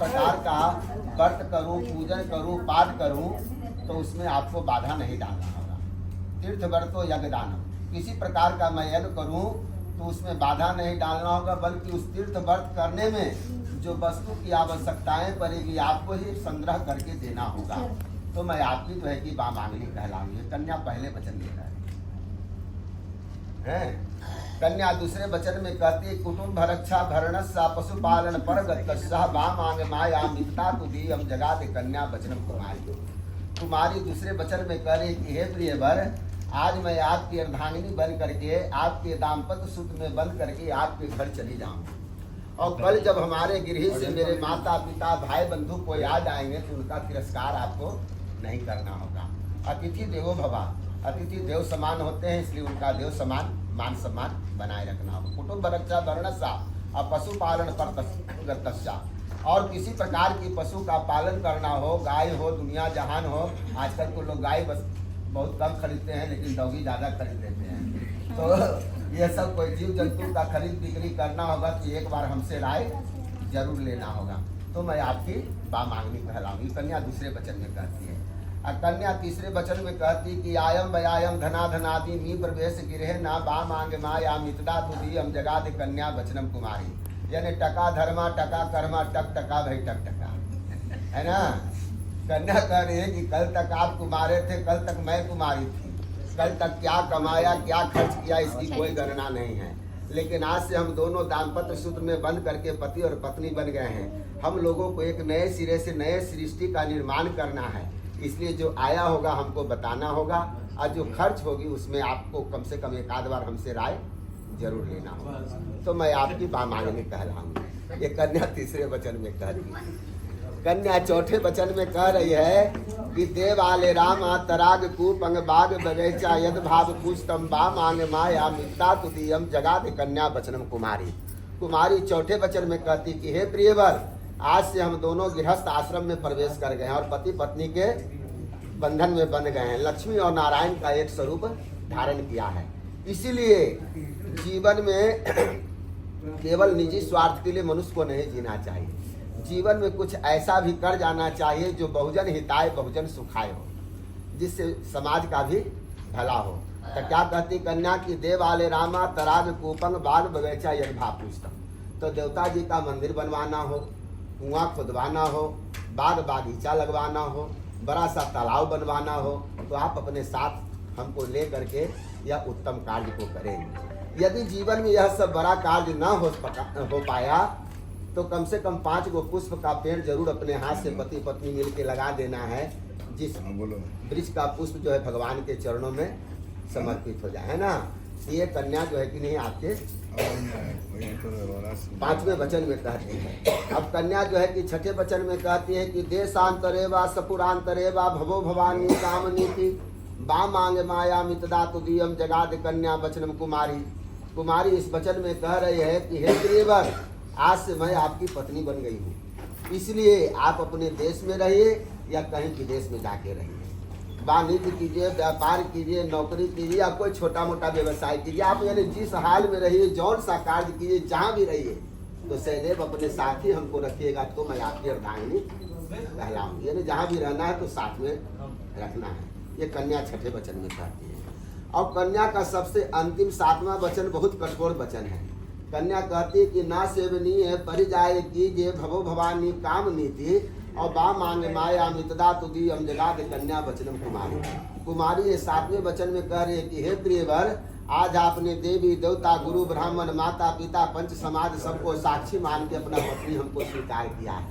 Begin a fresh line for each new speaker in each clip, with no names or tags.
प्रकार का व्रत करूं, पूजन करूं, पाठ करूं, तो उसमें आपको बाधा नहीं डालना होगा। तीर्थ व्रतो यज्ञ दानम, किसी प्रकार का मैं यज्ञ करूं तो उसमें बाधा नहीं डालना होगा, बल्कि उस तीर्थ व्रत करने में जो वस्तु की आवश्यकताएं पड़ेगी आपको ही संग्रह करके देना होगा। तो मैं आपकी जो है कि वामांगनी कहलाऊंगी। कन्या पहले वचन देता है। कन्या दूसरे वचन में कहती है कुटुंब रक्षा भरणस्सा पशुपालन परगतस्सा वामांग माया मिता तुदीयम जगाते कन्या वचनम कुमारी। कुमारी दूसरे वचन में कह रही कि हे प्रियवर, आज मैं आपकी अर्धांगिनी बन करके आपके दाम्पत्य सूत्र में बंद करके आपके घर चली जाऊंगी, और कल जब हमारे गृह से मेरे माता पिता भाई बंधु कोई आ जाएंगे तो उनका तिरस्कार आपको नहीं करना होगा। अतिथि देवो भवा, अतिथि देव समान होते हैं, इसलिए उनका देव समान मान सम्मान बनाए रखना होगा। कुटुंब रक्षा वर्णसा और पशुपालन पर, और किसी प्रकार की पशु का पालन करना हो, गाय हो, दुनिया जहान हो। आजकल तो लोग गाय बस बहुत कम खरीदते हैं, लेकिन डॉगी ज़्यादा खरीद लेते हैं। तो ये सब कोई जीव जंतु का खरीद बिक्री करना होगा तो एक बार हमसे राय जरूर लेना होगा। तो मैं आपकी वामांगनी कहलाऊंगी। कन्या दूसरे वचन में कहती है, और कन्या तीसरे वचन में कहती कि आयम व्यायम धना धनादि मी प्रवेश गिरहे ना वामांग माया मितदा तुदीयम जगाद कन्या वचनम कुमारी। यानी टका धर्मा टका कर्मा टक टका भाई टक टका, है ना। कन्या कह रही है कि कल तक आप कुमारे थे, कल तक मैं कुमारी थी, कल तक क्या कमाया क्या खर्च किया इसकी कोई गणना नहीं है। लेकिन आज से हम दोनों दाम्पत्य सूत्र में बंद करके पति और पत्नी बन गए हैं। हम लोगों को एक नए सिरे से नए सृष्टि का निर्माण करना है, इसलिए जो आया होगा हमको बताना होगा, और जो खर्च होगी उसमें आपको कम से कम एक आध बार हमसे राय जरूर लेना होगा। तो मैं आपकी वामांगनी कहलाऊंगी। ये कन्या तीसरे वचन में कह रही है। कन्या चौथे वचन में कह रही है कि देव आले राम तराग कूपंग बाग बगैचा यद भाव पूछतम वामांग माया मिता तुदीयम जगाद कन्या वचनम कुमारी। कुमारी चौथे वचन में कहती कि हे प्रियवर, आज से हम दोनों गृहस्थ आश्रम में प्रवेश कर गए हैं और पति पत्नी के बंधन में बन गए हैं। लक्ष्मी और नारायण का एक स्वरूप धारण किया है। इसीलिए जीवन में केवल निजी स्वार्थ के लिए मनुष्य को नहीं जीना चाहिए। जीवन में कुछ ऐसा भी कर जाना चाहिए जो बहुजन हिताय बहुजन सुखाय हो, जिससे समाज का भी भला हो। तो क्या कहती कन्या की देव आले रामा तराग कूपंग बाग बगैचा यद भापूस्तम। तो देवता जी का मंदिर बनवाना हो, कुआं खुदवाना हो, बाग बागीचा लगवाना हो, बड़ा सा तालाब बनवाना हो, तो आप अपने साथ हमको ले करके यह उत्तम कार्य को करें। यदि जीवन में यह सब बड़ा कार्य न हो पाया तो कम से कम 5 गो पुष्प का पेड़ जरूर अपने हाथ से पति पत्नी मिल के लगा देना है, जिस वृक्ष का पुष्प जो है भगवान के चरणों में समर्पित हो जाए, है ना। ये कन्या जो है कि नहीं आपके 5वें वचन में कहती है। अब कन्या जो है कि 6ठे वचन में कहती है कि देशांतरे वा सपुरांतरे वा भवो भवानी कामनीति वामांग माया मितदा तुदीयम जगाद कन्या वचनम कुमारी। कुमारी इस वचन में कह रही है कि हे प्रियवर, आज से मैं आपकी पत्नी बन गई हूँ, इसलिए आप अपने देश में रहिए या कहीं विदेश में जाके रहिए, वाणिज्य कीजिए, व्यापार कीजिए, नौकरी कीजिए या कोई छोटा मोटा व्यवसाय कीजिए। आप यानी जिस हाल में रहिए, जौन सा कार्य कीजिए, जहाँ भी रहिए, तो सदैव अपने साथ ही हमको रखिएगा, तो मैं आपकी अर्धांगिनी कहलाऊंगी। यानी जहाँ भी रहना है तो साथ में रखना है। ये कन्या 6ठे वचन में कहती है। और कन्या का सबसे अंतिम 7वां वचन बहुत कठोर वचन है। कन्या कहती है कि ना सेवनीय परिजाय कीजिए भवो भवानी काम नीति और वामांग माया मितदा तुदीयम जगाद कन्या वचनम कुमारी। कुमारी ये 7वें वचन में कह रही है कि हे प्रियवर, आज आपने देवी देवता गुरु ब्राह्मण माता पिता पंच समाज सबको साक्षी मान के अपना पत्नी हमको स्वीकार किया है,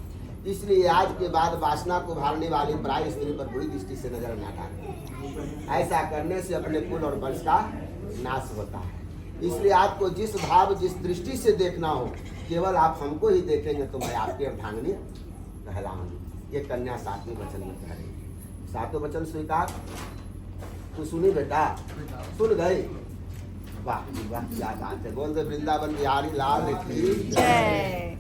इसलिए आज के बाद वासना को भरने वाली पराई स्त्री पर बुरी दृष्टि से नजर न डालें। ऐसा करने से अपने कुल और वंश का नाश होता है। इसलिए आपको जिस भाव जिस दृष्टि से देखना हो, केवल आप हमको ही देखेंगे तो मैं आपकी अर्धांगिनी कहलाऊंगी। ये कन्या 7वें वचन में कह रही है। 7वां वचन स्वीकार तू सुनी बेटा, सुन गई। वाह वाह क्या बात है। बोल दे वृंदावन बिहारी लाल की जय।